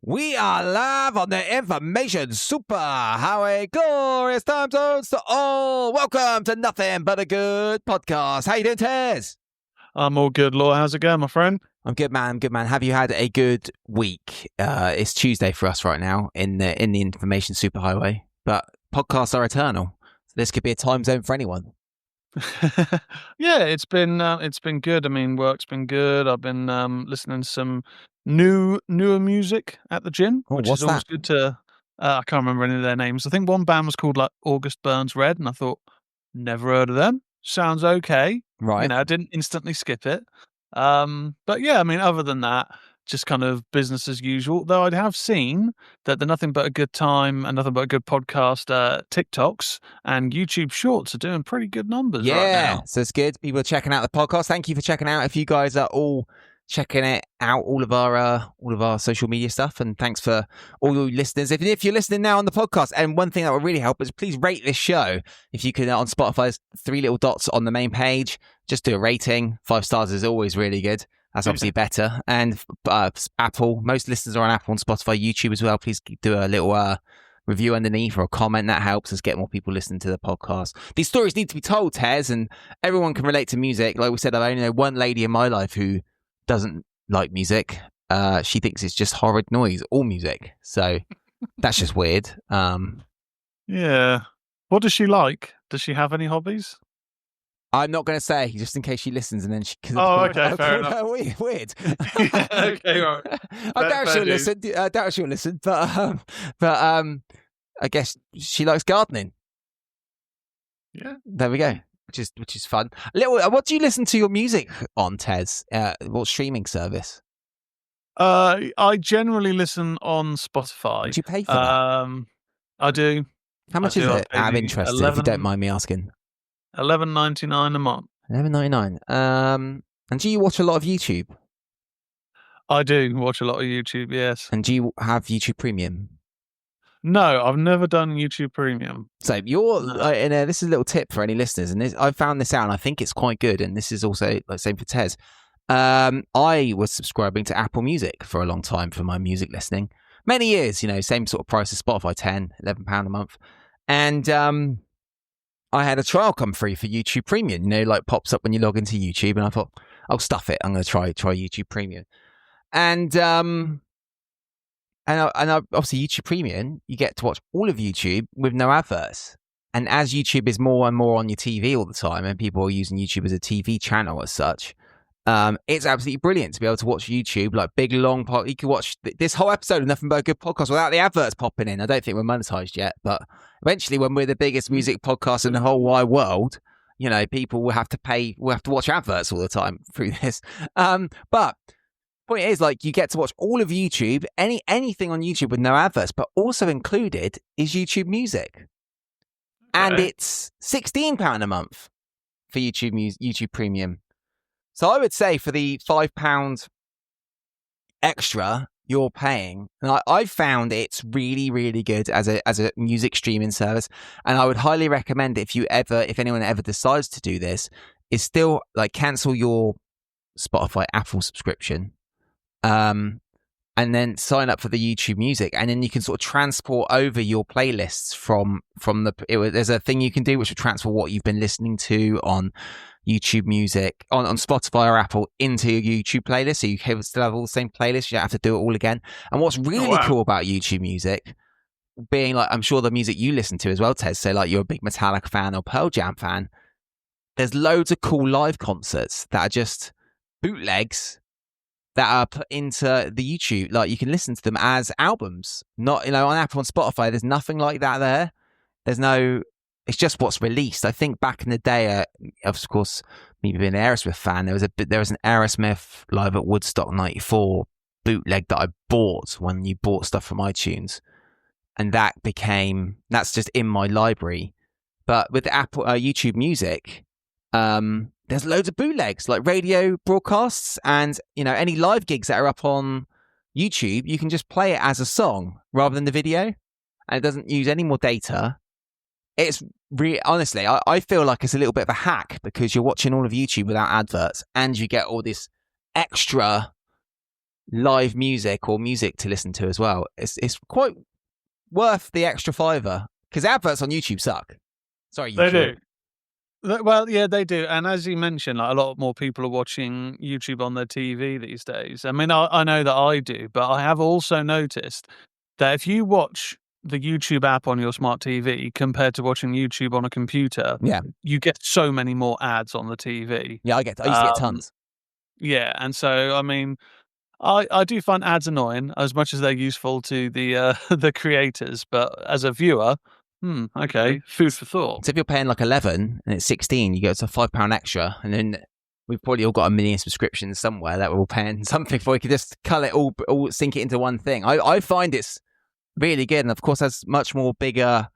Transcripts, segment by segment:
We are live on the information superhighway. Glorious time zones to all. Welcome to Nothing But a Good Podcast. How you doing, Tezz? I'm all good, Law. How's it going, my friend? I'm good, man. Have you had a good week? It's Tuesday for us right now in the information superhighway, but podcasts are eternal. So this could be a time zone for anyone. Yeah, it's been good. I mean, work's been good. I've been listening to some newer music at the gym, which what's is always that? good to. I can't remember any of their names. I think one band was called like August Burns Red, and I thought, never heard of them. Sounds okay. Right. I didn't instantly skip it. But yeah, I mean, other than that, just kind of business as usual. Though I have seen that the Nothing But a Good Time and Nothing But a Good Podcast TikToks and YouTube Shorts are doing pretty good numbers right now. So it's good. People are checking out the podcast. Thank you for checking out. If you guys are all checking it out, all of our social media stuff, and thanks for all your listeners. If you're listening now on the podcast, and one thing that will really help is please rate this show. If you can, on Spotify's 3 little dots on the main page, just do a rating. 5 stars is always really good. That's obviously better. And Apple, most listeners are on Apple and Spotify, YouTube as well. Please do a little review underneath or a comment. That helps us get more people listening to the podcast. These stories need to be told, Tez, and everyone can relate to music. Like we said, I only know one lady in my life who doesn't like music. She thinks it's just horrid noise, all music. So that's just weird. Yeah. What does she like? Does she have any hobbies? I'm not going to say, just in case she listens, and then she. Okay, fair enough. Weird. Okay, right. I doubt she'll listen. But I guess she likes gardening. Yeah, there we go. Which is fun. What do you listen to your music on, Tez? What streaming service? I generally listen on Spotify. Do you pay for that? I do. How much is it? Out of interest, if you don't mind me asking. $11.99 a month. $11.99. And do you watch a lot of YouTube? I do watch a lot of YouTube, yes. And do you have YouTube Premium? No, I've never done YouTube Premium. So this is a little tip for any listeners, and I found this out, and I think it's quite good. And this is also the same for Tez. I was subscribing to Apple Music for a long time for my music listening, many years. Same sort of price as Spotify, £11 a month, and I had a trial come free for YouTube Premium. Like pops up when you log into YouTube, and I thought, I'll stuff it. I'm going to try YouTube Premium, and obviously YouTube Premium, you get to watch all of YouTube with no adverts. And as YouTube is more and more on your TV all the time, and people are using YouTube as a TV channel as such, it's absolutely brilliant to be able to watch YouTube, like big, long part. You can watch this whole episode of Nothing But a Good Podcast without the adverts popping in. I don't think we're monetized yet, but eventually when we're the biggest music podcast in the whole wide world, people will have to pay, we'll have to watch adverts all the time through this. But point is, like, you get to watch all of YouTube, anything on YouTube with no adverts, but also included is YouTube Music. And it's £16 a month for YouTube Premium. So I would say for the £5 extra you're paying, and I've found it's really, really good as a music streaming service. And I would highly recommend if anyone ever decides to do this, is still like cancel your Spotify Apple subscription. And then sign up for the YouTube Music, and then you can sort of transport over your playlists from there's a thing you can do which will transfer what you've been listening to on YouTube Music on Spotify or Apple into your YouTube playlist, so you can still have all the same playlists. You don't have to do it all again. And what's really cool about YouTube Music, being like, I'm sure the music you listen to as well, Tez, so like you're a big Metallica fan or Pearl Jam fan, there's loads of cool live concerts that are just bootlegs that are put into the YouTube. Like, you can listen to them as albums, not, on Apple and Spotify. There's nothing like that there. It's just what's released. I think back in the day, of course, me being an Aerosmith fan, there was an Aerosmith live at Woodstock 94 bootleg that I bought when you bought stuff from iTunes. And that's just in my library. But with Apple YouTube Music, there's loads of bootlegs, like radio broadcasts, and any live gigs that are up on YouTube, you can just play it as a song rather than the video, and it doesn't use any more data. It's honestly, I feel like it's a little bit of a hack, because you're watching all of YouTube without adverts, and you get all this extra live music or music to listen to as well, it's quite worth the extra $5 because adverts on YouTube suck. Sorry, They YouTube. do. Well, yeah, they do. And as you mentioned, like, a lot more people are watching YouTube on their TV these days. I mean, I know that I do, but I have also noticed that if you watch the YouTube app on your smart TV compared to watching YouTube on a computer, Yeah, you get so many more ads on the TV. yeah, I used to get tons. Yeah, and so I mean, I do find ads annoying as much as they're useful to the the creators, but as a viewer, okay, food for thought. So if you're paying like 11 and it's 16, you get a £5 extra, and then we've probably all got a million subscriptions somewhere that we're all paying something for. We could just cull it all sink it into one thing. I find it's really good, and of course, that's much more bigger.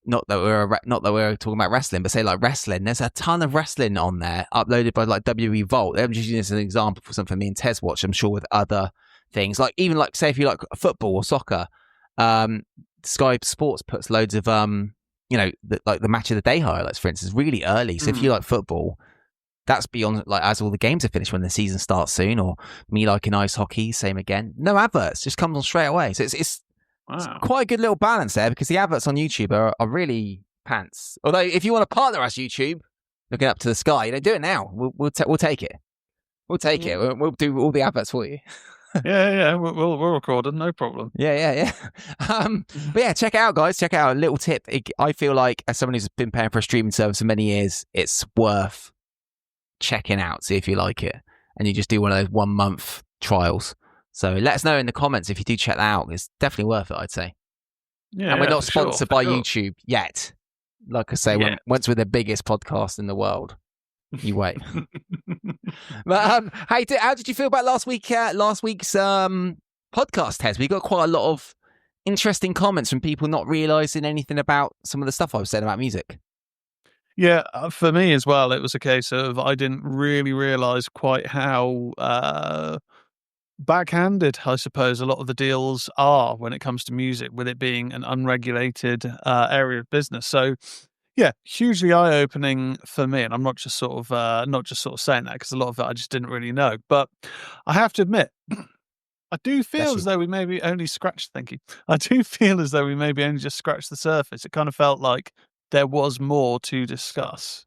Not that we're talking about wrestling, but say like wrestling. There's a ton of wrestling on there uploaded by like WWE Vault. I'm just using this as an example for something me and Tez watch. I'm sure with other things, like even like say if you like football or soccer, Sky Sports puts loads of like the match of the day highlights, for instance, really early. So if you like football, that's beyond like as all the games are finished when the season starts soon. Or me liking ice hockey, same again. No adverts, just comes on straight away. So it's quite a good little balance there because the adverts on YouTube are really pants. Although if you want to partner us, YouTube, looking up to the sky, do it now. We'll take it. We'll take it. We'll do all the adverts for you. Yeah. We'll record it, no problem. Yeah. But yeah, check it out, guys. Check it out. A little tip. I feel like as someone who's been paying for a streaming service for many years, it's worth checking out. See if you like it, and you just do one of those 1 month trials. So let us know in the comments if you do check that out. It's definitely worth it, I'd say. Yeah, and we're not sponsored by YouTube yet. Like I say, once we're the biggest podcast in the world, you wait. But hey, how did you feel about last week's podcast, Tez? We got quite a lot of interesting comments from people not realising anything about some of the stuff I was saying about music. Yeah, for me as well, it was a case of I didn't really realise quite how backhanded, I suppose, a lot of the deals are when it comes to music, with it being an unregulated area of business. So, yeah, hugely eye-opening for me, and I'm not just sort of saying that because a lot of it I just didn't really know. But I have to admit, I do feel as though we maybe only scratched. Thank you. I do feel as though we maybe only just scratched the surface. It kind of felt like there was more to discuss.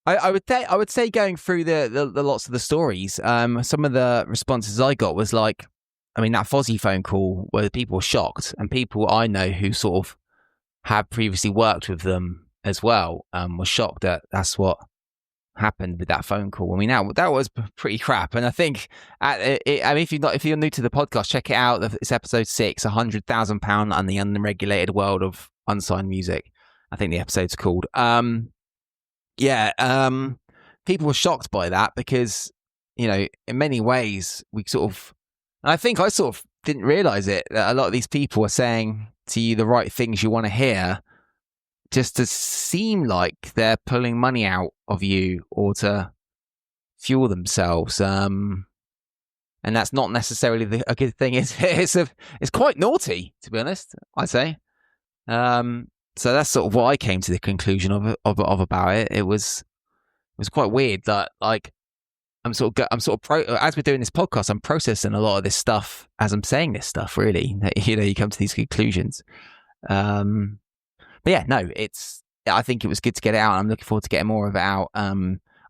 I would say going through the lots of the stories, some of the responses I got was like, I mean, that Fozzy phone call where people were shocked, and people I know who sort of have previously worked with them as well were shocked that that's what happened with that phone call. I mean, that was pretty crap, and I think I mean, if you're new to the podcast, check it out. It's episode 6, £100,000 and the unregulated world of unsigned music. I think the episode's called. People were shocked by that because, in many ways, I think I sort of didn't realize it, that a lot of these people are saying to you the right things you want to hear just to seem like they're pulling money out of you or to fuel themselves. And that's not necessarily a good thing. It's quite naughty, to be honest, I'd say. So that's sort of what I came to the conclusion of about it. It was quite weird that, like, as we're doing this podcast, I'm processing a lot of this stuff as I'm saying this stuff. Really, you come to these conclusions. But yeah, no, I think it was good to get it out. I'm looking forward to getting more of it out.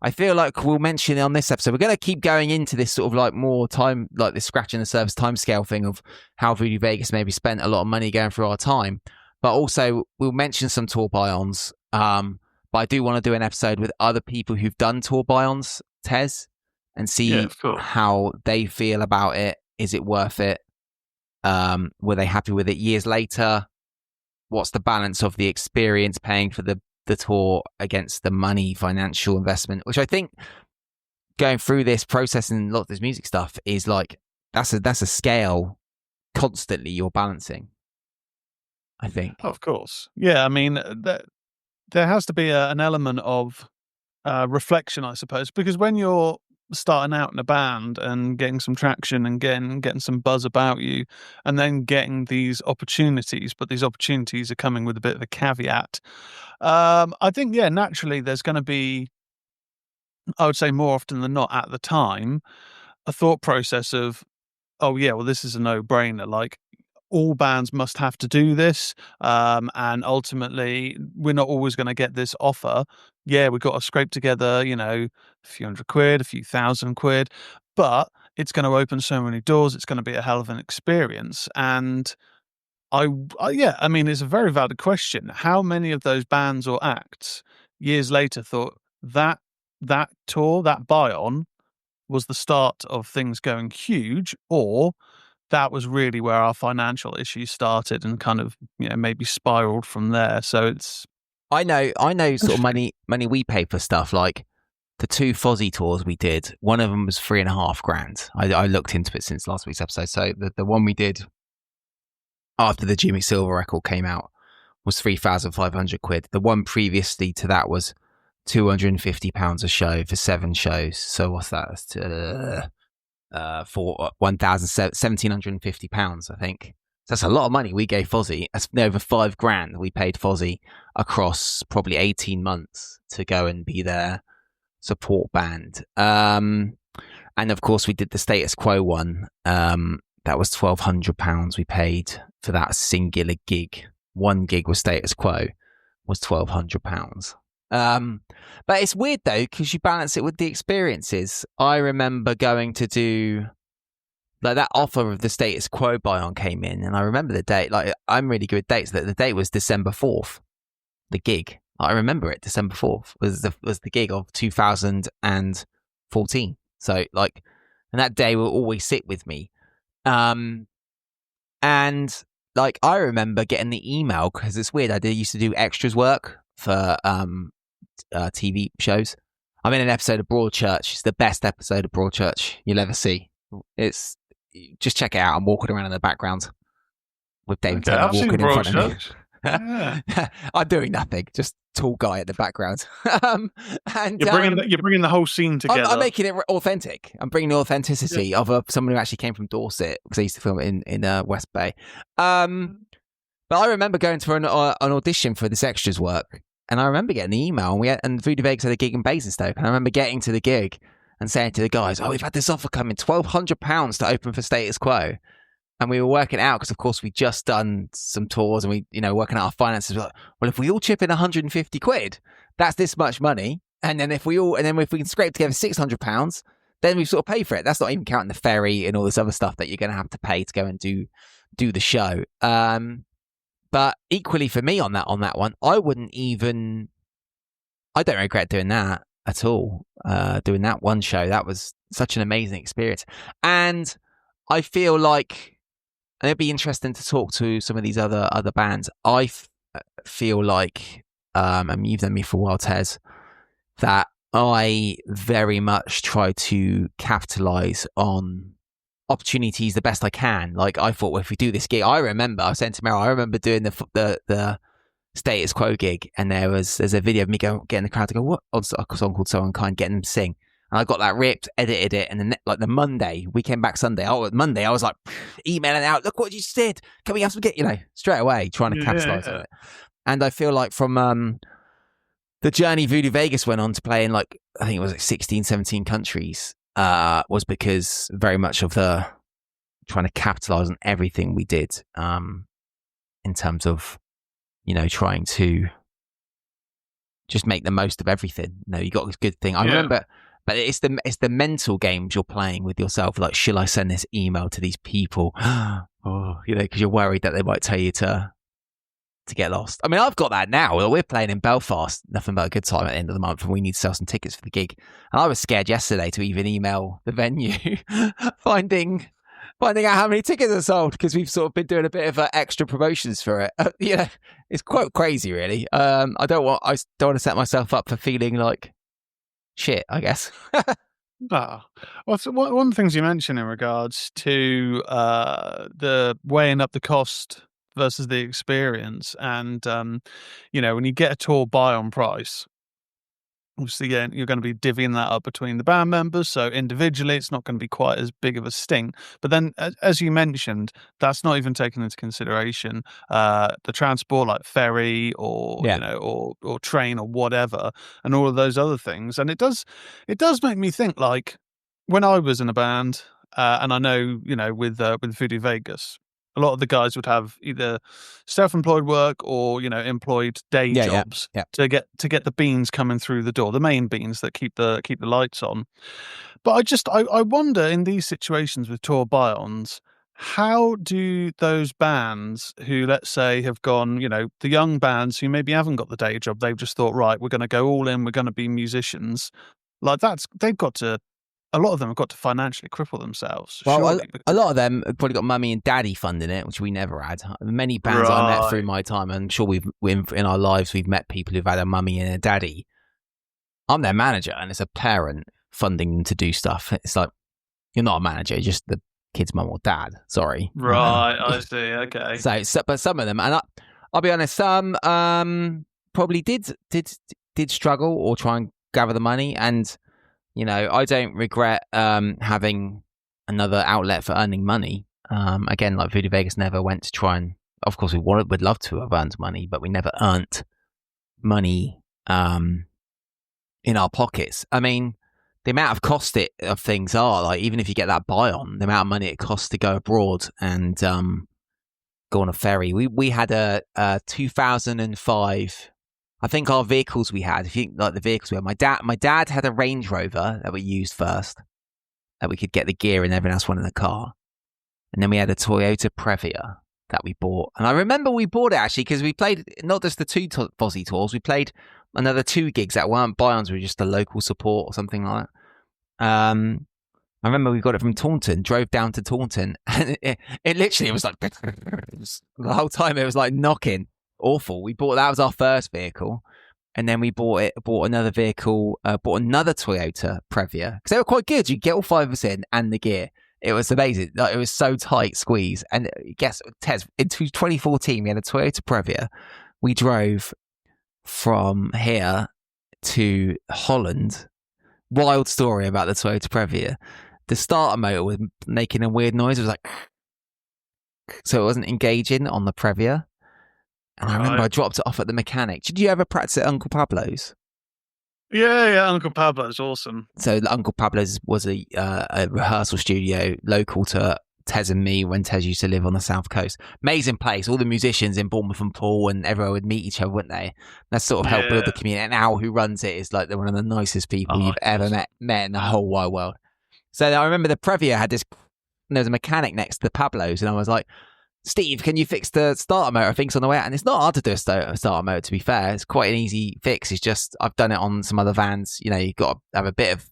I feel like we'll mention it on this episode. We're going to keep going into this sort of like more time, like this scratching the surface timescale thing of how Voodoo Vegas maybe spent a lot of money going through our time. But also, we'll mention some tour buy-ons. But I do want to do an episode with other people who've done tour buy-ons, Tez, and see how they feel about it. Is it worth it? Were they happy with it years later? What's the balance of the experience paying for the tour against the money, financial investment? Which I think going through this process and a lot of this music stuff is like, that's a scale constantly you're balancing, I think. Of course. Yeah, I mean, there has to be an element of reflection, I suppose, because when you're starting out in a band and getting some traction and getting some buzz about you, and then getting these opportunities, but these opportunities are coming with a bit of a caveat. I think, naturally there's going to be, I would say more often than not at the time, a thought process of, oh yeah, well, this is a no-brainer. Like, all bands must have to do this, and ultimately we're not always going to get this offer. Yeah, we've got to scrape together, a few £100, a few £1,000, but it's going to open so many doors. It's going to be a hell of an experience. And yeah, I mean, it's a very valid question. How many of those bands or acts years later thought that tour, that buy-on, was the start of things going huge, or that was really where our financial issues started and kind of, maybe spiraled from there. So it's I know sort of money we pay for stuff, like the 2 Fozzy tours we did. One of them was £3,500. I looked into it since last week's episode. So the one we did after the Jimmy Silver record came out was £3,500. The one previously to that was £250 a show for 7 shows. So what's that? For £1,750, I think. So that's a lot of money we gave Fozzy. That's over £5,000 we paid Fozzy across probably 18 months to go and be their support band. And of course we did the Status Quo one. That was £1,200 we paid for that singular gig. One gig with Status Quo was £1,200. But it's weird though, because you balance it with the experiences. I remember going to do, like, that offer of the Status Quo buy-on came in, and I remember the date. Like, I'm really good with dates. That the date was December 4th. The gig, I remember it. December 4th was the gig of 2014. So like, and that day will always sit with me. And like, I remember getting the email, because it's weird. I used to do extras work for TV shows. I'm in an episode of Broadchurch. It's the best episode of Broadchurch you'll ever see. It's, just check it out. I'm walking around in the background with David Tennant walking in front of me. Yeah. I'm doing nothing, just tall guy at the background. And you're bringing the whole scene together. I'm making it authentic. I'm bringing the authenticity of someone who actually came from Dorset, because I used to film it in West Bay. But I remember going to an audition for this extras work, and I remember getting the email, and Voodoo Vegas had a gig in Basingstoke, and I remember getting to the gig and saying to the guys, "Oh, we've had this offer coming, £1,200 to open for Status Quo." And we were working out, because of course we'd just done some tours, and we, working out our finances. We're like, well, if we all chip in £150, that's this much money. And then if we can scrape together £600, then we sort of pay for it. That's not even counting the ferry and all this other stuff that you're going to have to pay to go and do the show. But equally for me on that one, I don't regret doing that at all. Doing that one show, that was such an amazing experience. And I feel like, and it'd be interesting to talk to some of these other bands. I feel like, and you've known me for a while, Tezz, that I very much try to capitalize on opportunities the best I can. Like, I thought, well, if we do this gig, I was saying to Meryl, I remember doing the Status Quo gig, and there's a video of me getting the crowd to go, what? On a song called So Unkind, getting them to sing. And I got that ripped, edited it, and then like the Monday, we came back Sunday. Monday, I was like emailing out, look what you said. Can we have some straight away, trying to capitalize on it. And I feel like from the journey Voodoo Vegas went on to play in, like, I think it was like 16, 17 countries, was because very much of the trying to capitalize on everything we did, in terms of, trying to just make the most of everything. You got this good thing. I remember. But it's the mental games you're playing with yourself. Like, shall I send this email to these people? Because you're worried that they might tell you to get lost. I mean, I've got that now. We're playing in Belfast, Nothing But a Good Time, at the end of the month, and we need to sell some tickets for the gig. And I was scared yesterday to even email the venue, finding out how many tickets are sold, because we've sort of been doing a bit of extra promotions for it. It's quite crazy, really. I don't want to set myself up for feeling like shit, I guess. Well, so one of the things you mentioned in regards to the weighing up the cost versus the experience, and when you get a tour buy-on price, obviously, you're going to be divvying that up between the band members. So individually, it's not going to be quite as big of a sting. But then, as you mentioned, that's not even taken into consideration the transport, like ferry or or train or whatever, and all of those other things. And it does make me think, like, when I was in a band, and I know, with Voodoo Vegas, a lot of the guys would have either self-employed work or employed day jobs yeah. to get the beans coming through the door, the main beans that keep the lights on. But I wonder, in these situations with tour buy-ons, how do those bands who, let's say, have gone, the young bands who maybe haven't got the day job, they've just thought, right, we're going to go all in, we're going to be musicians, like they've got to, a lot of them have got to financially cripple themselves. Well, surely, a lot of them have probably got mummy and daddy funding it, which we never had. Many bands I met through my time, and I'm sure in our lives we've met people who've had a mummy and a daddy. I'm their manager, and it's a parent funding them to do stuff. It's like, you're not a manager, you're just the kid's mum or dad. Sorry. Right, I see. Okay. So, but some of them, and I'll be honest, some probably did struggle or try and gather the money, and I don't regret having another outlet for earning money. Again, like Voodoo Vegas never went to try and, of course, we'd love to have earned money, but we never earned money in our pockets. I mean, the amount of cost of things are, like, even if you get that buy-on, the amount of money it costs to go abroad and go on a ferry. We had a 2005. I think our vehicles we had, if you like the vehicles we had, my dad had a Range Rover that we used first, that we could get the gear and everything else one in the car. And then we had a Toyota Previa that we bought. And I remember we bought it actually because we played not just the two Fozzy tours, we played another 2 gigs that weren't buy-ons, were just a local support or something like that. I remember we got it from Taunton, drove down to Taunton, and it literally was like, the whole time it was like knocking. Awful. That was our first vehicle, and then we bought another vehicle, bought another Toyota Previa because they were quite good. You get all 5 of us in and the gear. It was amazing. Like, it was so tight squeeze. And guess, Tez, in 2014 we had a Toyota Previa. We drove from here to Holland. Wild story about the Toyota Previa. The starter motor was making a weird noise. It was like, so it wasn't engaging on the Previa. And I remember I dropped it off at the mechanic. Did you ever practice at Uncle Pablo's? Yeah, Uncle Pablo's awesome. So Uncle Pablo's was a rehearsal studio local to Tezz and me when Tezz used to live on the south coast. Amazing place. All the musicians in Bournemouth and Poole and everyone would meet each other, wouldn't they? That sort of helped build the community. And Al, who runs it, is like one of the nicest people you've ever met in the whole wide world. So I remember the Previa had this, there was a mechanic next to the Pablo's, and I was like, Steve, can you fix the starter motor? I think it's on the way out. And it's not hard to do a starter motor, to be fair. It's quite an easy fix. It's just, I've done it on some other vans. You've got to have a bit of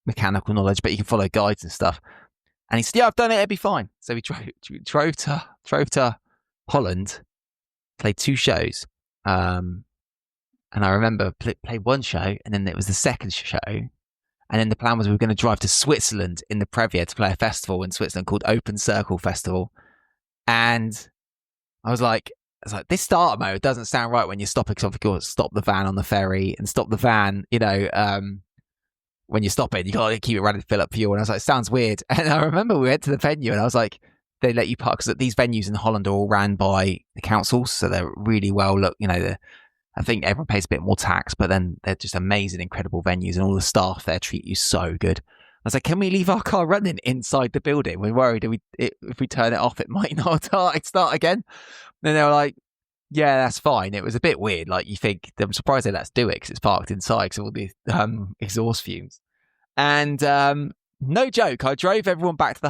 mechanical knowledge, but you can follow guides and stuff. And he said, yeah, I've done it. It'll be fine. So we drove to Holland, played 2 shows. And I remember played 1 show, and then it was the second show. And then the plan was we were going to drive to Switzerland in the Previa to play a festival in Switzerland called Open Circle Festival. And I was like, this starter mode doesn't sound right when you're stopping. Because you've got to stop the van on the ferry and stop the van, when you're stopping, you got to keep it running to fill up fuel. And I was like, sounds weird. And I remember we went to the venue and I was like, they let you park, because these venues in Holland are all ran by the councils. So they're really well looked, I think everyone pays a bit more tax, but then they're just amazing, incredible venues, and all the staff there treat you so good. I was like, can we leave our car running inside the building? We're worried if we turn it off, it might not start again. And they were like, yeah, that's fine. It was a bit weird. Like, you think, I'm surprised they let us do it because it's parked inside because of all the exhaust fumes. And no joke, I drove everyone back to the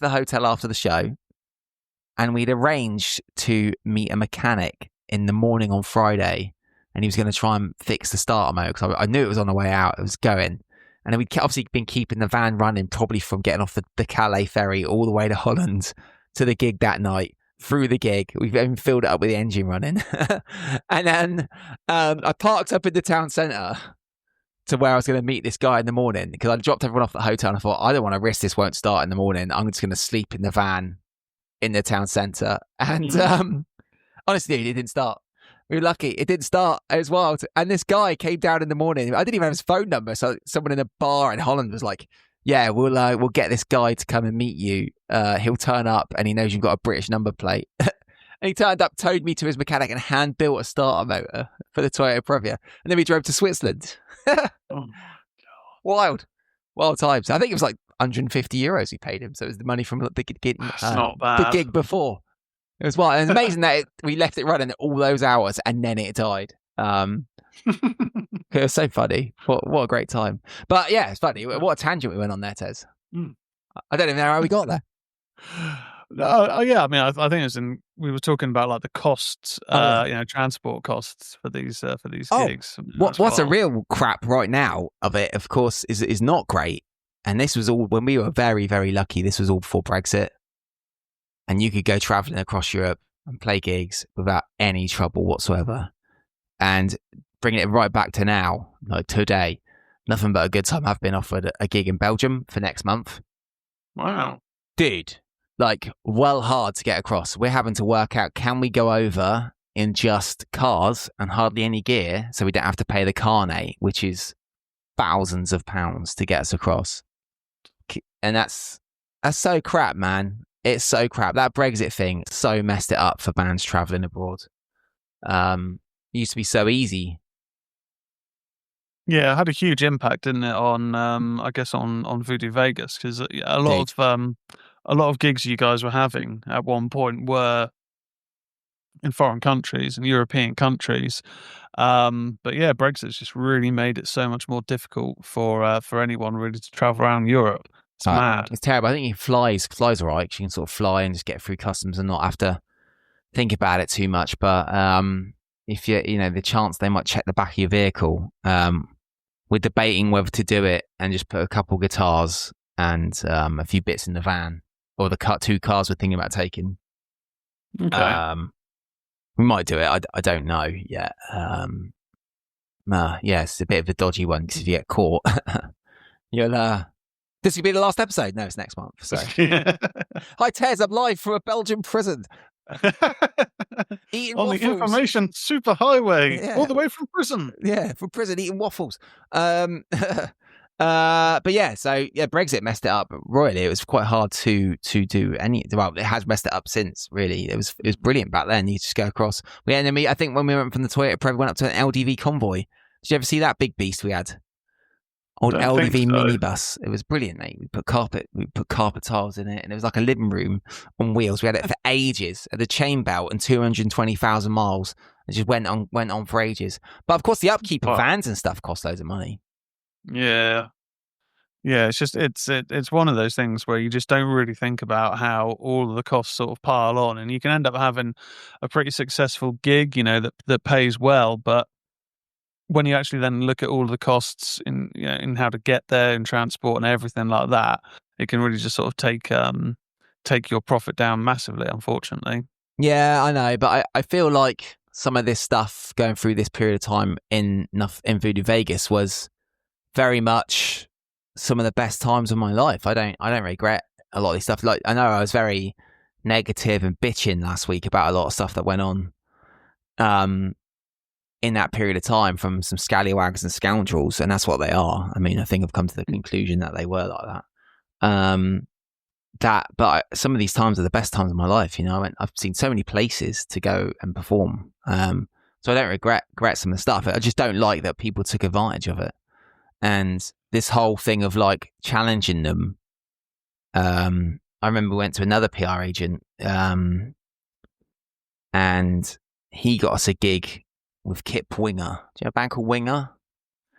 hotel after the show, and we'd arranged to meet a mechanic in the morning on Friday. And he was going to try and fix the starter motor because I knew it was on the way out. It was going. And then we'd obviously been keeping the van running probably from getting off the Calais ferry all the way to Holland to the gig that night. Through the gig, we've even filled it up with the engine running. And then I parked up in the town centre to where I was going to meet this guy in the morning, because I dropped everyone off at the hotel and I thought, I don't want to risk this won't start in the morning. I'm just going to sleep in the van in the town centre. And honestly, it didn't start. We were lucky. It didn't start. It was wild. And this guy came down in the morning. I didn't even have his phone number. So someone in a bar in Holland was like, yeah, we'll get this guy to come and meet you. He'll turn up and he knows you've got a British number plate. And he turned up, towed me to his mechanic and hand-built a starter motor for the Toyota Previa. And then we drove to Switzerland. Oh, Wild. Wild times. I think it was like €150 he paid him. So it was the money from the gig, That's not bad. the gig before. It was wild. And it's amazing that we left it running all those hours and then it died. It was so funny. What a great time. But yeah, it's funny. What a tangent we went on there, Tez. I don't even know how we got there. Yeah, I mean, I think it was we were talking about like the costs, transport costs for these gigs. What's a real crap right now of it, of course, is not great. And this was all when we were very, very lucky. This was all before Brexit. And you could go traveling across Europe and play gigs without any trouble whatsoever. And bringing it right back to now, like today, nothing but a good time. I've been offered a gig in Belgium for next month. Wow. Dude, like, well hard to get across. We're having to work out, can we go over in just cars and hardly any gear so we don't have to pay the carnet, which is thousands of pounds to get us across. And that's so crap, man. It's so crap. That Brexit thing so messed it up for bands traveling abroad. It used to be so easy. Yeah, it had a huge impact, didn't it, on I guess on Voodoo Vegas, because a lot of gigs you guys were having at one point were in foreign countries and European countries. But yeah, Brexit's just really made it so much more difficult for anyone really to travel around Europe. It's mad. It's terrible. I think flies all right. You can sort of fly and just get through customs and not have to think about it too much. But if the chance they might check the back of your vehicle, we're debating whether to do it and just put a couple guitars and a few bits in the van, or the two cars we're thinking about taking. Okay. We might do it. I don't know yet. It's a bit of a dodgy one because if you get caught, you'll. This will be the last episode. No, it's next month. So, hi Tez, I'm live from a Belgian prison. Eating on waffles. The information superhighway, all the way from prison. Yeah, from prison, eating waffles. But yeah, so yeah, Brexit messed it up royally. It was quite hard to do any. Well, it has messed it up since. Really, it was brilliant back then. You just go across. I think when we went from the Toyota, probably went up to an LDV convoy. Did you ever see that big beast we had? Old LDV minibus. It was brilliant, mate. We put carpet tiles in it, and it was like a living room on wheels. We had it for ages at the chain belt and 220,000 miles. It just went on for ages. But of course, the upkeep of vans and stuff cost loads of money. Yeah. It's just it's one of those things where you just don't really think about how all of the costs sort of pile on, and you can end up having a pretty successful gig, that pays well, but when you actually then look at all of the costs in how to get there and transport and everything like that, it can really just sort of take your profit down massively, unfortunately. Yeah, I know, but I feel like some of this stuff going through this period of time in Voodoo Vegas was very much some of the best times of my life. I don't regret a lot of this stuff. Like, I know I was very negative and bitching last week about a lot of stuff that went on in that period of time from some scallywags and scoundrels, and that's what they are. I mean, I think I've come to the conclusion that they were like that. But some of these times are the best times of my life. I've seen so many places to go and perform. So I don't regret some of the stuff. I just don't like that people took advantage of it. And this whole thing of like challenging them. I remember we went to another PR agent, and he got us a gig with Kip Winger. Do you know a band called Winger?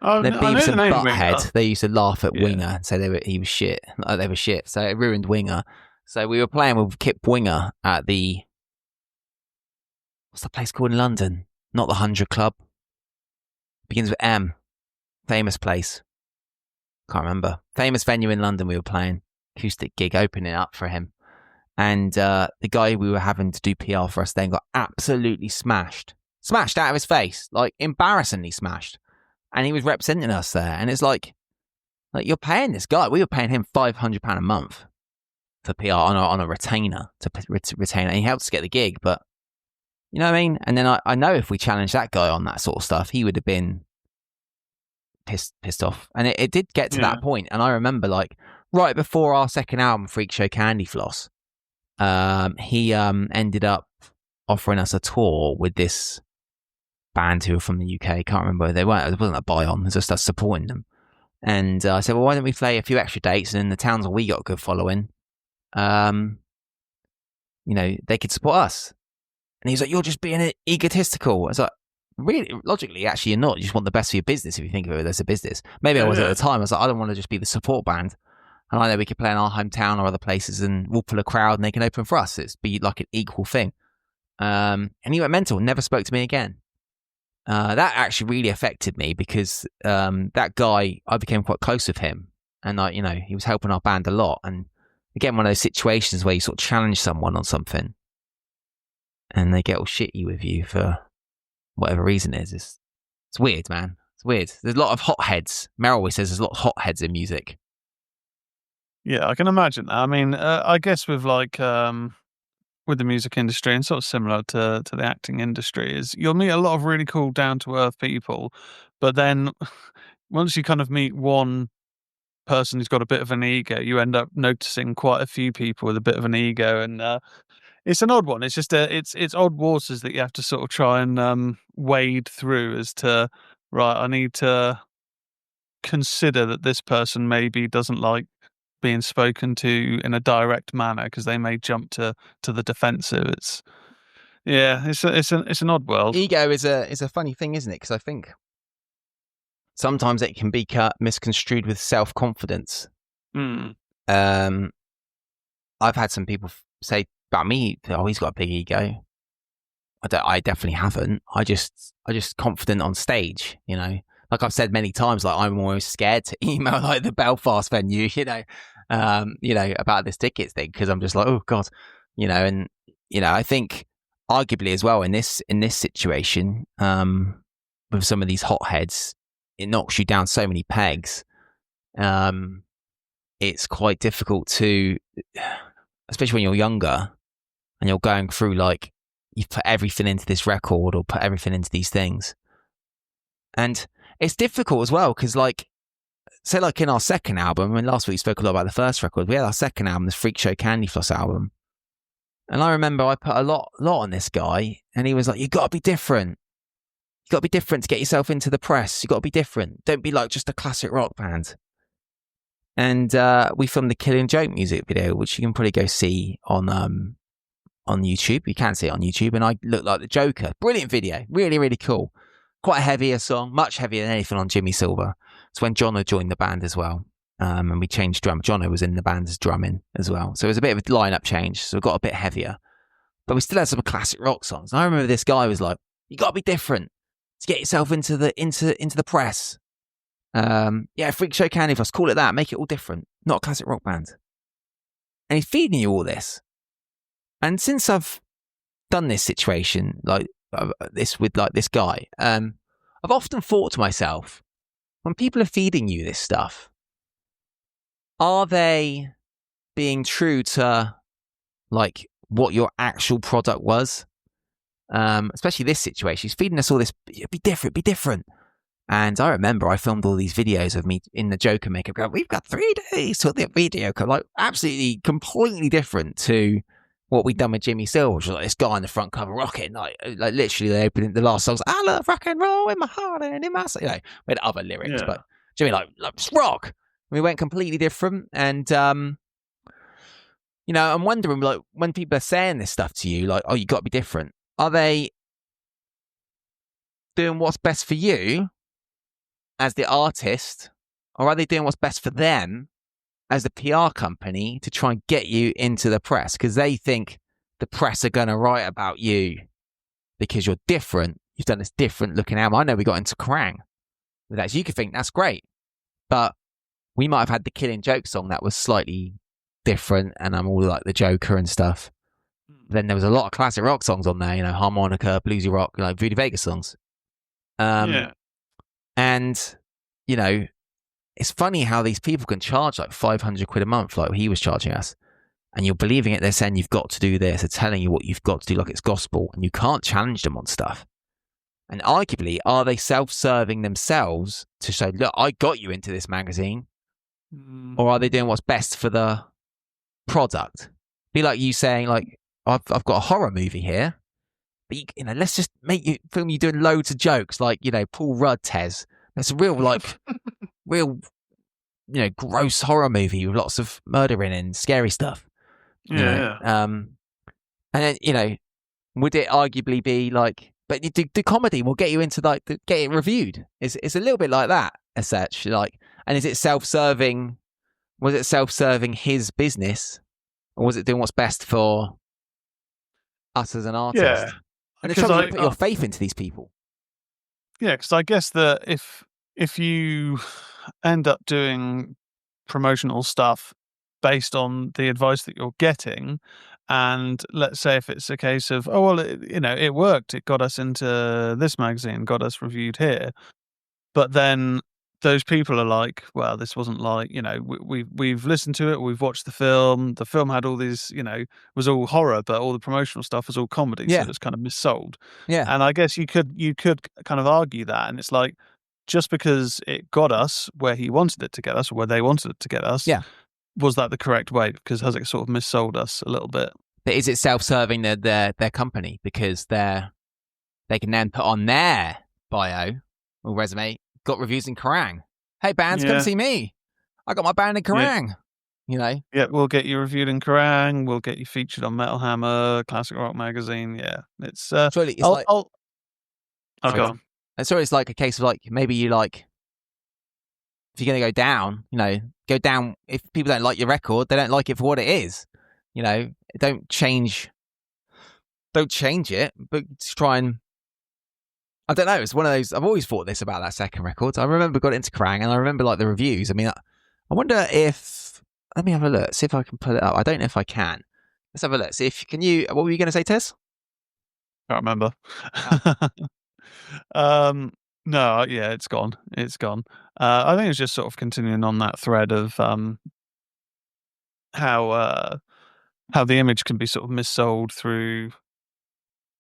Oh, They're Beavis and Butthead. Butthead. They used to laugh at Winger and say he was shit. Like they were shit. So it ruined Winger. So we were playing with Kip Winger at what's the place called in London? Not the 100 Club. Begins with M. Famous place. Can't remember. Famous venue in London we were playing. Acoustic gig, opening up for him. And the guy we were having to do PR for us then got absolutely smashed. Smashed out of his face. Like, embarrassingly smashed. And he was representing us there. And it's like you're paying this guy. We were paying him £500 a month for PR on a retainer to retain it. And he helped us get the gig. But, you know what I mean? And then I know if we challenged that guy on that sort of stuff, he would have been pissed off. And it did get to that point. And I remember, like, right before our second album, Freak Show Candy Floss, he ended up offering us a tour with this band who were from the UK. Can't remember who they weren't. It wasn't a buy-on. It was just us supporting them. And I said, well, why don't we play a few extra dates and in the towns where we got a good following, they could support us. And he's like, you're just being egotistical. I was like, really, logically, actually, you're not. You just want the best for your business if you think of it as a business. Maybe I was at the time. I was like, I don't want to just be the support band. And I know we could play in our hometown or other places and we'll pull a crowd and they can open for us. It's be like an equal thing. And he went mental, never spoke to me again. That actually really affected me because that guy, I became quite close with him. And he was helping our band a lot. And again, one of those situations where you sort of challenge someone on something and they get all shitty with you for whatever reason it is. It's weird, man. It's weird. There's a lot of hotheads. Meryl always says there's a lot of hotheads in music. Yeah, I can imagine that. I mean, I guess with with the music industry and sort of similar to the acting industry is you'll meet a lot of really cool down to earth people, but then once you kind of meet one person who's got a bit of an ego, you end up noticing quite a few people with a bit of an ego, and it's an odd one. It's just it's odd waters that you have to sort of try and wade through as to, right, I need to consider that this person maybe doesn't like being spoken to in a direct manner because they may jump to the defensive. It's an odd world. Ego is a funny thing, isn't it? Because I think sometimes it can be misconstrued with self-confidence. I've had some people say about me, oh, he's got a big ego. I definitely haven't. I just confident on stage, Like I've said many times, like I'm always scared to email like the Belfast venue, about this tickets thing because I'm just like, oh God, and I think arguably as well in this situation, with some of these hotheads, it knocks you down so many pegs. It's quite difficult to, especially when you're younger and you're going through like you've put everything into this record or put everything into these things, and it's difficult as well because, like, say, like in our second album, and last week we spoke a lot about the first record, we had our second album, this Freak Show Candy Floss album. And I remember I put a lot on this guy, and he was like, you got to be different. You got to be different to get yourself into the press. You got to be different. Don't be like just a classic rock band. And we filmed the Killing Joke music video, which you can probably go see on YouTube. You can see it on YouTube. And I look like the Joker. Brilliant video. Really, really cool. Quite a heavier song, much heavier than anything on Jimmy Silver. It's when Jono joined the band as well. And we changed drum. Jono was in the band as drumming as well. So it was a bit of a lineup change. So it got a bit heavier. But we still had some classic rock songs. And I remember this guy was like, you got to be different to get yourself into the press. Freak Show Candy Floss, call it that. Make it all different. Not a classic rock band. And he's feeding you all this. And since I've done this situation, like, this with like this guy, I've often thought to myself, when people are feeding you this stuff, are they being true to like what your actual product was? Especially this situation, he's feeding us all this, be different. And I remember I filmed all these videos of me in the Joker makeup going, we've got 3 days till the video, like absolutely completely different to what we'd done with Jimmy Silver, which was like this guy on the front cover rocking, like literally they opened the last songs, I love rock and roll in my heart and in my soul. We had other lyrics, but Jimmy like just rock. We went completely different, and I'm wondering, like, when people are saying this stuff to you, like, oh, you got to be different, are they doing what's best for you as the artist, or are they doing what's best for them as the PR company to try and get you into the press because they think the press are going to write about you because you're different. You've done this different looking album. I know we got into Kerrang with that. So you could think that's great, but we might have had the Killing Joke song that was slightly different and I'm all like the Joker and stuff. Then there was a lot of classic rock songs on there, harmonica, bluesy rock, like Voodoo Vegas songs. And, it's funny how these people can charge like 500 quid a month, like he was charging us. And you're believing it. They're saying you've got to do this. They're telling you what you've got to do like it's gospel. And you can't challenge them on stuff. And arguably, are they self-serving themselves to say, look, I got you into this magazine? Or are they doing what's best for the product? Be like you saying, like, I've got a horror movie here. But, let's just make you film you doing loads of jokes like, Paul Rudd, Tezz. That's a real, like... real gross horror movie with lots of murder in and scary stuff. Yeah. And then would it arguably be like? But the comedy will get you into get it reviewed. It's a little bit like that as such. Like, and is it self-serving? Was it self-serving his business, or was it doing what's best for us as an artist? Yeah. And the trouble, you put your faith into these people. Yeah, because I guess that if you end up doing promotional stuff based on the advice that you're getting, and let's say if it's a case of, oh well, it worked, it got us into this magazine, got us reviewed here, but then those people are like, well, this wasn't like, we've listened to it, we've watched the film had all these, was all horror, but all the promotional stuff was all comedy, so it's kind of missold. Yeah. And I guess you could kind of argue that, and it's like, just because it got us where he wanted it to get us, or where they wanted it to get us, was that the correct way? Because has it sort of missold us a little bit? But is it self-serving their company, because they can then put on their bio or resume, got reviews in Kerrang. Hey, bands, come see me. I got my band in Kerrang. Yeah, we'll get you reviewed in Kerrang. We'll get you featured on Metal Hammer, Classic Rock Magazine. Yeah, it's surely it's like. Go on. Sorry, it's like a case of like, maybe you like, if you're gonna go down, go down. If people don't like your record, they don't like it for what it is. Don't change it, but try and. I don't know. It's one of those. I've always thought this about that second record. I remember got into Kerrang, and I remember like the reviews. I mean, I wonder if. Let me have a look. See if I can pull it up. I don't know if I can. Let's have a look. See if can you. What were you going to say, Tezz? Can't remember. No, yeah, it's gone. It's gone. I think it's just sort of continuing on that thread of how the image can be sort of missold through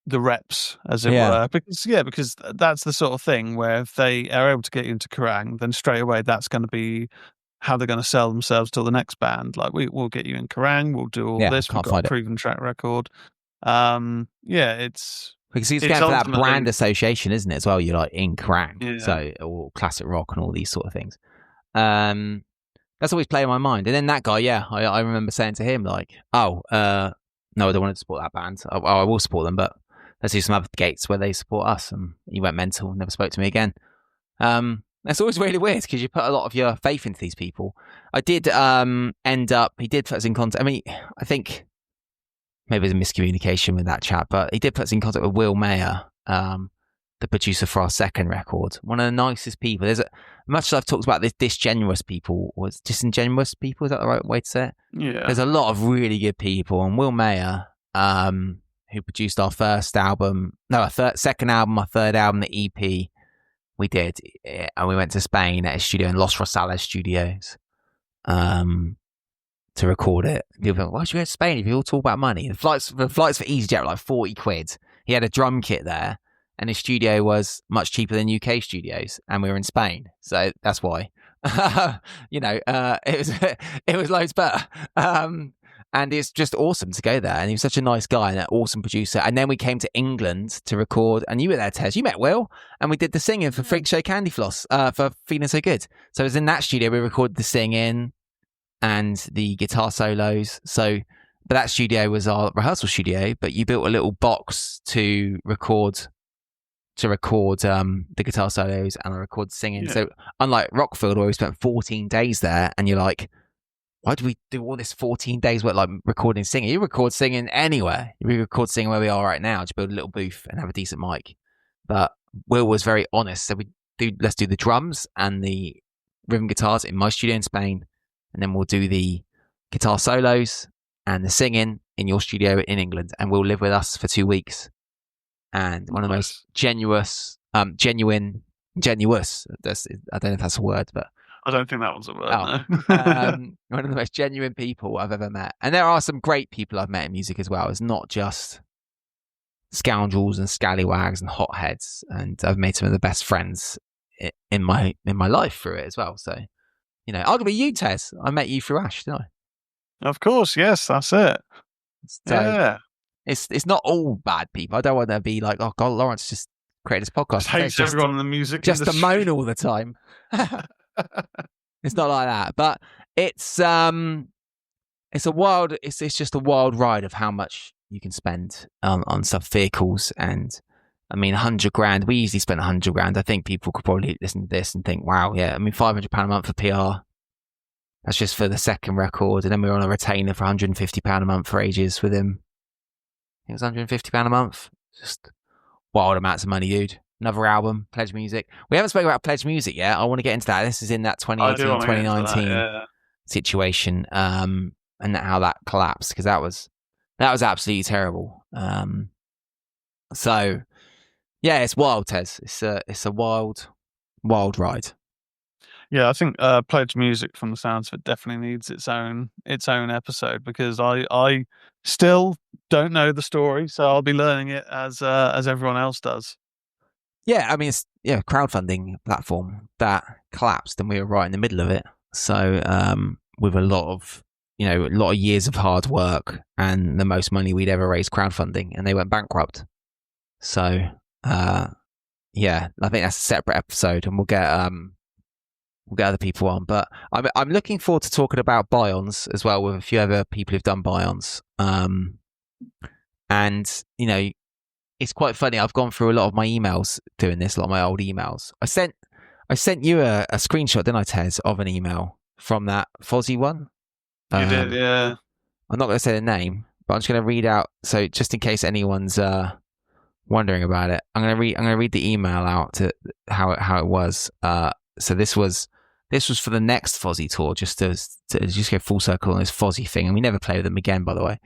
the reps, as it were, because that's the sort of thing where if they are able to get you into Kerrang, then straight away that's going to be how they're going to sell themselves to the next band. Like, we'll get you in Kerrang, we'll do all this, we've got a proven track record. It's because it's going for that brand association, isn't it? As well, you're like in Kerrang, so or classic rock and all these sort of things. That's always playing my mind. And then that guy, I remember saying to him like, no, I don't want to support that band. I will support them, but let's do some other gates where they support us. And he went mental, never spoke to me again. That's always really weird because you put a lot of your faith into these people. I did he did put us in contact. I mean, I think maybe there's a miscommunication with that chap, but he did put us in contact with Will Mayer, the producer for our second record. One of the nicest people. There's much as I've talked about this disingenuous people, or disingenuous people, is that the right way to say it? Yeah. There's a lot of really good people, and Will Mayer, who produced our second album, our third album, the EP we did, and we went to Spain at a studio in Los Rosales Studios to record it. People go, why should you go to Spain if you all talk about money? The flights for EasyJet were like 40 quid. He had a drum kit there, and his studio was much cheaper than UK studios, and we were in Spain, so that's why. It was loads better. And it's just awesome to go there. And he was such a nice guy and an awesome producer. And then we came to England to record. And you were there, Tezz. You met Will. And we did the singing for Freak Show Candy Floss for Feeling So Good. So it was in that studio we recorded the singing and the guitar solos. But that studio was our rehearsal studio. But you built a little box to record the guitar solos, and I record singing. Yeah. So unlike Rockfield, where we spent 14 days there, and you're like, why do we do all this 14 days work like recording singing? You record singing anywhere. You record singing where we are right now. Just build a little booth and have a decent mic. But Will was very honest. So let's do the drums and the rhythm guitars in my studio in Spain. And then we'll do the guitar solos and the singing in your studio in England. And we'll live with us for 2 weeks. And one of the most genuine, I don't know if that's a word, but I don't think that was a word. No. One of the most genuine people I've ever met. And there are some great people I've met in music as well. It's not just scoundrels and scallywags and hotheads. And I've made some of the best friends in my life through it as well. So, arguably you, Tezz. I met you through Ash, didn't I? Of course, yes, that's it. So, it's not all bad people. I don't want to be like, oh God, Lawrence just created this podcast. Hates everyone in the music just industry. to moan all the time. It's not like that, but it's a wild. It's just a wild ride of how much you can spend on stuff, vehicles, and I mean, £100,000. We easily spent £100,000. I think people could probably listen to this and think, wow, yeah. I mean, £500 a month for PR. That's just for the second record, and then we were on a retainer for £150 a month for ages with him. It was £150 a month. Just wild amounts of money, dude. Another album, Pledge Music. We haven't spoken about Pledge Music yet. I want to get into that. This is in that 2018, 2019 situation, and how that collapsed, because that was absolutely terrible. So yeah, it's wild, Tez. It's a wild ride. Yeah, I think Pledge Music, from the sounds of it, definitely needs its own episode, because I still don't know the story, so I'll be learning it as everyone else does. Yeah, I mean, it's a crowdfunding platform that collapsed, and we were right in the middle of it. So with a lot of years of hard work and the most money we'd ever raised crowdfunding, and they went bankrupt. So yeah, I think that's a separate episode, and we'll get other people on. But I'm looking forward to talking about buy-ons as well with a few other people who've done buy-ons. And it's quite funny. I've gone through a lot of my emails doing this, a lot of my old emails. I sent you a screenshot, didn't I, Tez, of an email from that Fozzy one? You did, yeah. I'm not going to say the name, but I'm just going to read out. So just in case anyone's wondering about it, I'm going to read the email out to how it was. So this was for the next Fozzy tour, just to just go full circle on this Fozzy thing, and we never play with them again, by the way.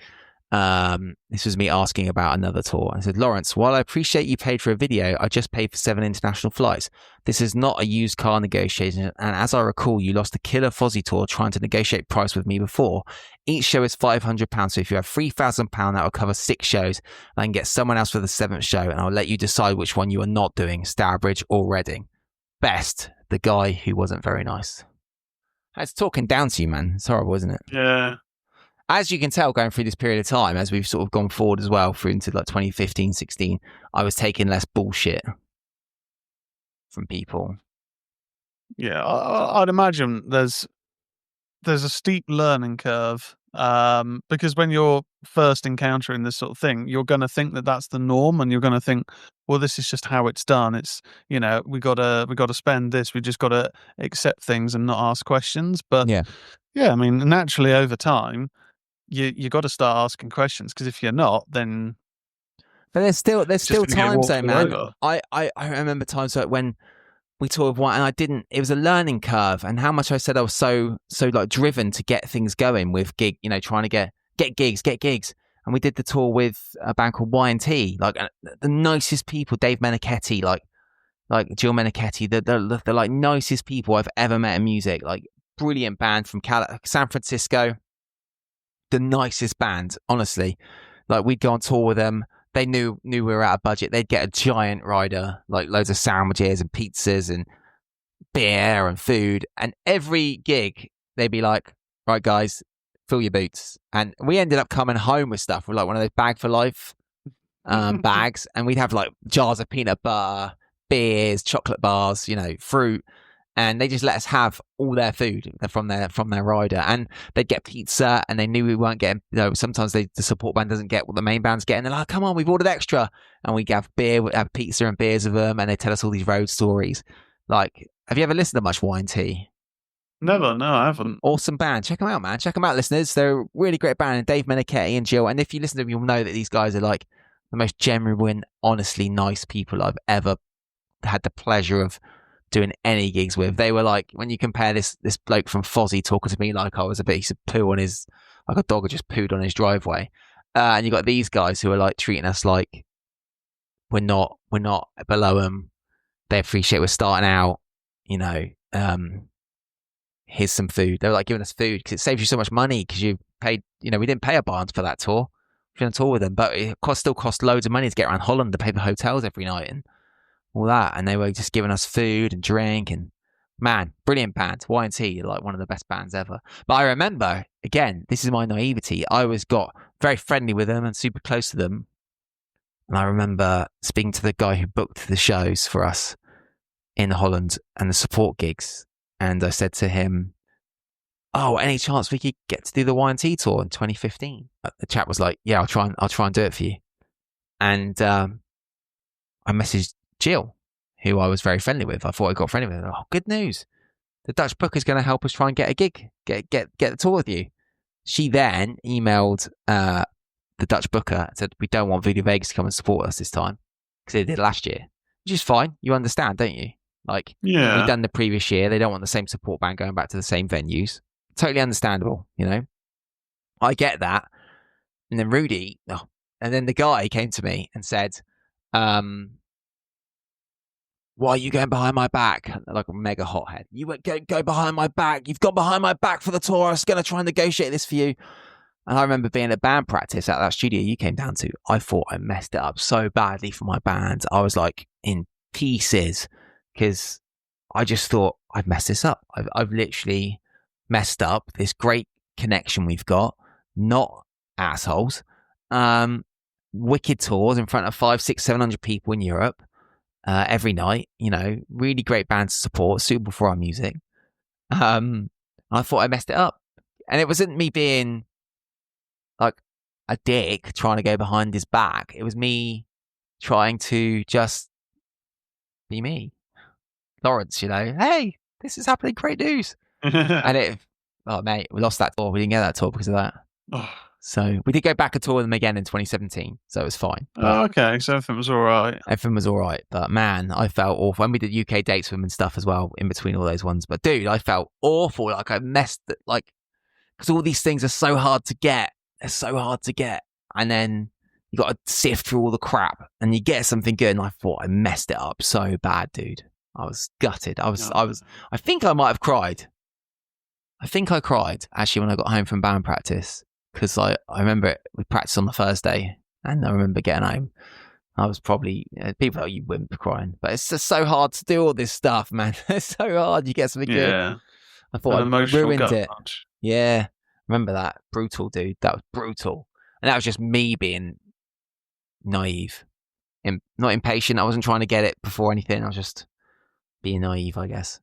This was me asking about another tour. I said, Lawrence, while I appreciate you paid for a video, I just paid for 7 international flights. This is not a used car negotiation, and as I recall, you lost a killer Fozzy tour trying to negotiate price with me before. Each show is £500, so if you have £3,000, that will cover 6 shows. I can get someone else for the 7th show, and I'll let you decide which one you are not doing, Stourbridge or Reading. Best, the guy who wasn't very nice. It's talking down to you, man. It's horrible, isn't it? Yeah. As you can tell, going through this period of time, as we've sort of gone forward as well through into like 2015, 16, I was taking less bullshit from people. Yeah, I'd imagine there's a steep learning curve, because when you're first encountering this sort of thing, you're going to think that that's the norm, and you're going to think, well, this is just how it's done. It's, we got to spend this. We just got to accept things and not ask questions. But yeah, I mean, naturally over time, you got to start asking questions, because if you're not, then. But there's still times though, man. I remember times when we toured with one, and it was a learning curve, and how much I said I was so like driven to get things going with trying to get gigs, and we did the tour with a band called Y&T, like the nicest people, Dave Menichetti, like Jill Menichetti, the like nicest people I've ever met in music, like brilliant band from San Francisco, the nicest band, honestly. Like we'd go on tour with them. They knew we were out of budget. They'd get a giant rider, like loads of sandwiches and pizzas and beer and food. And every gig, they'd be like, right, guys, fill your boots. And we ended up coming home with stuff with like one of those bag for life bags. And we'd have like jars of peanut butter, beers, chocolate bars, fruit. And they just let us have all their food from their rider, and they'd get pizza, and they knew we weren't getting. Sometimes the support band doesn't get what the main band's getting. They're like, "Come on, we've ordered extra," and we have pizza and beers with them, and they tell us all these road stories. Like, have you ever listened to much Y&T? Never, no, I haven't. Awesome band, check them out, man. Check them out, listeners. They're a really great band, and Dave Menichetti and Jill. And if you listen to them, you'll know that these guys are like the most genuine, honestly nice people I've ever had the pleasure of doing any gigs with. They were like, when you compare this bloke from Fozzy talking to me like I was a piece of poo on his, like a dog had just pooed on his driveway, and you got these guys who are like treating us like we're not below them. They appreciate we're starting out, here's some food. They were like giving us food because it saves you so much money, because you paid, we didn't pay a buy-ons for that tour. We've done a tour with them, but it still cost loads of money to get around Holland to pay for hotels every night and all that, and they were just giving us food and drink, and man, brilliant band. Y&T, like one of the best bands ever. But I remember, again, this is my naivety, I got very friendly with them and super close to them, and I remember speaking to the guy who booked the shows for us in Holland and the support gigs, And I said to him, "Oh, any chance we could get to do the Y&T tour in 2015?" The chap was like, "Yeah, I'll try and do it for you." And I messaged Jill, who I was very friendly with. I thought I got friendly with her. "Oh, good news. The Dutch Book is going to help us try and get a gig, get the tour with you." She then emailed the Dutch Booker and said, "We don't want Voodoo Vegas to come and support us this time," because they did last year, which is fine. You understand, don't you? Like, we've done the previous year. They don't want the same support band going back to the same venues. Totally understandable, you know? I get that. And then and then the guy came to me and said, "Why are you going behind my back?" Like a mega hothead. "You went go behind my back. You've gone behind my back for the tour. I was going to try and negotiate this for you." And I remember being at band practice at that studio you came down to. I thought I messed it up so badly for my band. I was like in pieces because I just thought I've messed this up. I've literally messed up this great connection we've got. Not assholes. Wicked tours in front of 500, 600, 700 people in Europe every night. You know, really great band to support, suitable for our music. I thought I messed it up, and it wasn't me being like a dick trying to go behind his back. It was me trying to just be me. Lawrence, you know, "Hey, this is happening, great news." And mate, we lost that tour. We didn't get that tour because of that. So we did go back and tour with them again in 2017, so it was fine. Okay, so everything was all right. Everything was all right, but man, I felt awful. And we did UK dates with them and stuff as well in between all those ones. But dude, I felt awful. Like I messed it, like, because all these things are so hard to get. They're so hard to get. And then you got to sift through all the crap and you get something good. And I thought I messed it up so bad, dude. I was gutted. I think I might have cried. I think I cried actually when I got home from band practice, because I remember we practiced on the Thursday and I remember getting home. I was probably, people are like, "You wimp," crying, but it's just so hard to do all this stuff, man. It's so hard. You get something good. I thought I ruined it. Punch. Yeah. Remember that? Brutal, dude. That was brutal. And that was just me being naive. Not impatient. I wasn't trying to get it before anything. I was just being naive, I guess.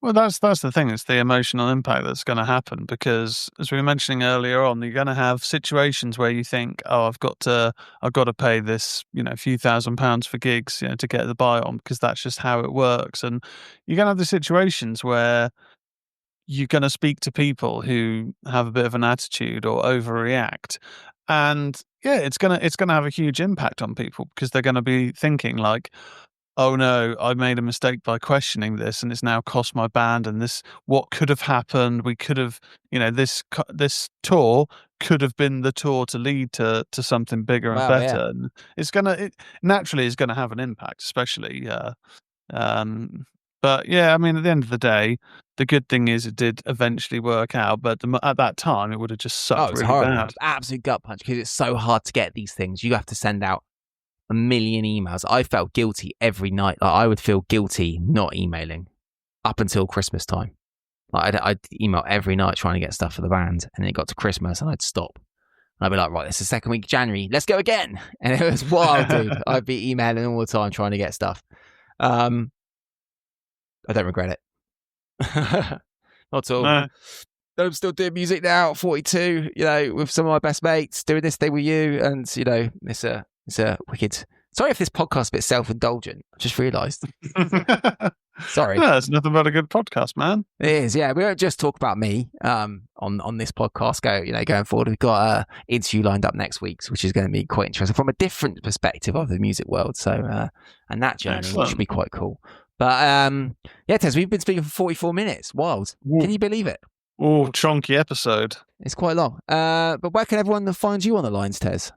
Well, that's the thing. It's the emotional impact that's going to happen because, as we were mentioning earlier on, you're going to have situations where you think, "Oh, I've got to pay this, a few £1,000s for gigs, to get the buy-on," because that's just how it works. And you're going to have the situations where you're going to speak to people who have a bit of an attitude or overreact, and yeah, it's gonna have a huge impact on people because they're going to be thinking like, "Oh no, I made a mistake by questioning this, and it's now cost my band. And this, what could have happened? We could have, this tour could have been the tour to lead to something bigger and better." Yeah. And it naturally is going to have an impact, especially. But yeah, I mean, at the end of the day, the good thing is it did eventually work out. But at that time, it would have just sucked really horrible. bad. Absolute gut punch because it's so hard to get these things. You have to send out a million emails. I felt guilty every night. Like I would feel guilty not emailing up until Christmas time. Like I'd email every night trying to get stuff for the band, and then it got to Christmas and I'd stop. And I'd be like, "Right, it's the second week of January. Let's go again." And it was wild, dude. I'd be emailing all the time trying to get stuff. I don't regret it. Not at all. No. I'm still doing music now at 42, with some of my best mates, doing this thing with you. And, it's a wicked... Sorry if this podcast's a bit self-indulgent. I just realised. Sorry. No, it's nothing but a good podcast, man. It is, yeah. We don't just talk about me on this podcast. Going forward, we've got an interview lined up next week, which is going to be quite interesting from a different perspective of the music world. So, and that journey should be quite cool. But yeah, Tezz, we've been speaking for 44 minutes. Wild. Ooh. Can you believe it? Oh, chunky episode. It's quite long. But where can everyone find you on the lines, Tezz?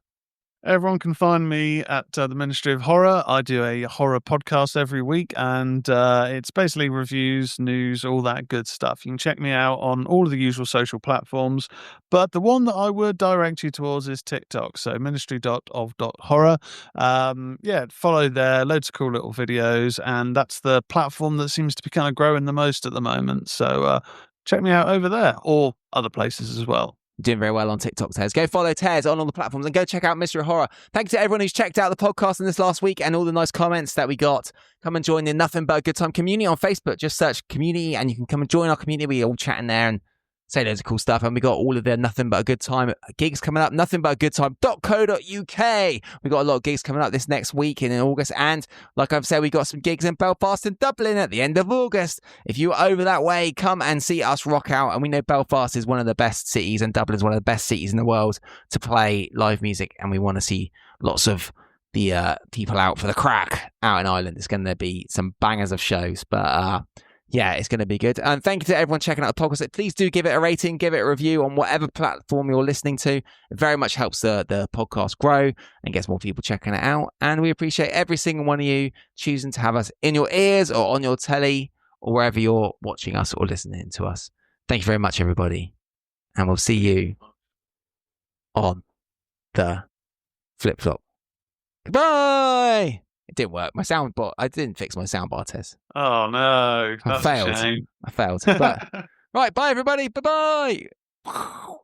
Everyone can find me at the Ministry of Horror. I do a horror podcast every week, and it's basically reviews, news, all that good stuff. You can check me out on all of the usual social platforms, but the one that I would direct you towards is TikTok, so ministry.of.horror. Follow there, loads of cool little videos, and that's the platform that seems to be kind of growing the most at the moment. So check me out over there, or other places as well. Doing very well on TikTok, Tezz. Go follow Tezz on all the platforms and go check out Mystery Horror. Thanks to everyone who's checked out the podcast in this last week and all the nice comments that we got. Come and join the Nothing But a Good Time community on Facebook. Just search community and you can come and join our community. We're all chatting there and say loads of cool stuff. And we got all of the Nothing But a Good Time gigs coming up. nothingbutagoodtime.co.uk. We got a lot of gigs coming up this next week in August. And like I've said, we got some gigs in Belfast and Dublin at the end of August. If you're over that way, come and see us rock out. And we know Belfast is one of the best cities and Dublin is one of the best cities in the world to play live music. And we want to see lots of the people out for the crack out in Ireland. It's going to be some bangers of shows. But yeah, it's going to be good. And thank you to everyone checking out the podcast. Please do give it a rating, give it a review on whatever platform you're listening to. It very much helps the podcast grow and gets more people checking it out. And we appreciate every single one of you choosing to have us in your ears or on your telly or wherever you're watching us or listening to us. Thank you very much, everybody. And we'll see you on the flip-flop. Goodbye! It didn't work. I didn't fix my soundbar, Tezz. Oh no, I failed. A shame. I failed. But right, bye everybody. Bye bye.